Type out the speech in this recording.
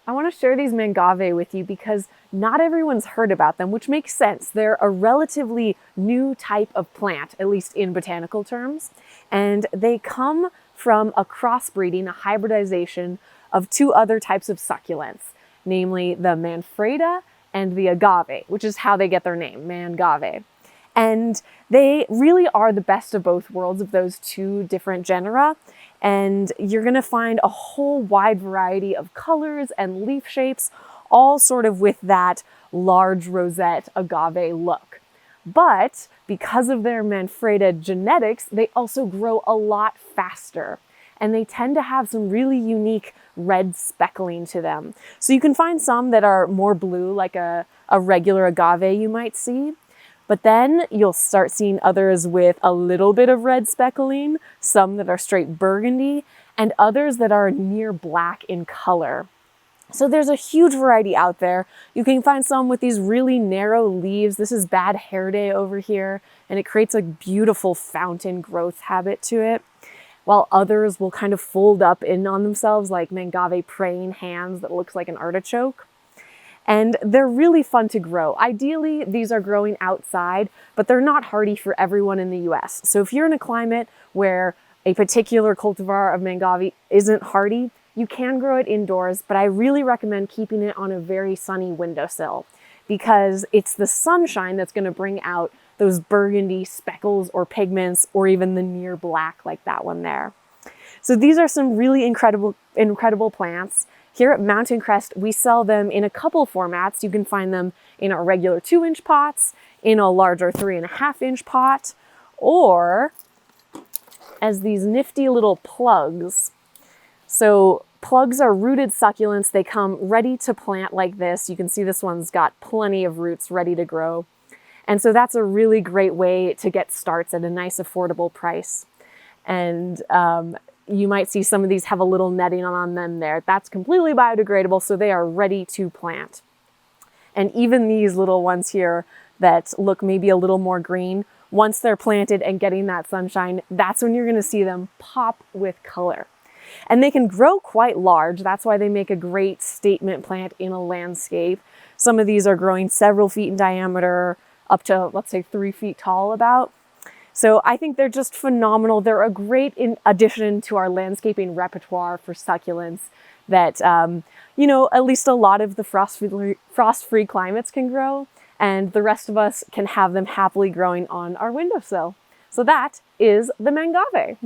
I want to share these MANGAVE with you because not everyone's heard about them, which makes sense. They're a relatively new type of plant, at least in botanical terms, and they come from a crossbreeding, a hybridization of two other types of succulents, namely the Manfreda and the agave, which is how they get their name, MANGAVE. And they really are the best of both worlds of those two different genera. And you're going to find a whole wide variety of colors and leaf shapes, all sort of with that large rosette agave look. But because of their Manfreda genetics, they also grow a lot faster. And they tend to have some really unique red speckling to them. So you can find some that are more blue, like a regular agave you might see. But then you'll start seeing others with a little bit of red speckling, some that are straight burgundy, and others that are near black in color. So there's a huge variety out there. You can find some with these really narrow leaves. This is Bad Hair Day over here, and it creates a beautiful fountain growth habit to it. While others will kind of fold up in on themselves like MANGAVE praying hands that looks like an artichoke. And they're really fun to grow. Ideally, these are growing outside, but they're not hardy for everyone in the US. So if you're in a climate where a particular cultivar of MANGAVE isn't hardy, you can grow it indoors, but I really recommend keeping it on a very sunny windowsill because it's the sunshine that's going to bring out those burgundy speckles or pigments or even the near black like that one there. So these are some really incredible plants. Here at Mountain Crest, we sell them in a couple formats. You can find them in our regular 2-inch pots, in a larger 3.5-inch pot, or as these nifty little plugs. So plugs are rooted succulents. They come ready to plant like this. You can see this one's got plenty of roots ready to grow. And so that's a really great way to get starts at a nice affordable price. And you might see some of these have a little netting on them there. That's completely biodegradable, so they are ready to plant. And even these little ones here that look maybe a little more green, once they're planted and getting that sunshine, that's when you're going to see them pop with color. And they can grow quite large. That's why they make a great statement plant in a landscape. Some of these are growing several feet in diameter, up to, let's say, 3 feet tall about. So I think they're just phenomenal. They're a great addition to our landscaping repertoire for succulents that, you know, at least a lot of the frost-free climates can grow, and the rest of us can have them happily growing on our windowsill. So that is the MANGAVE.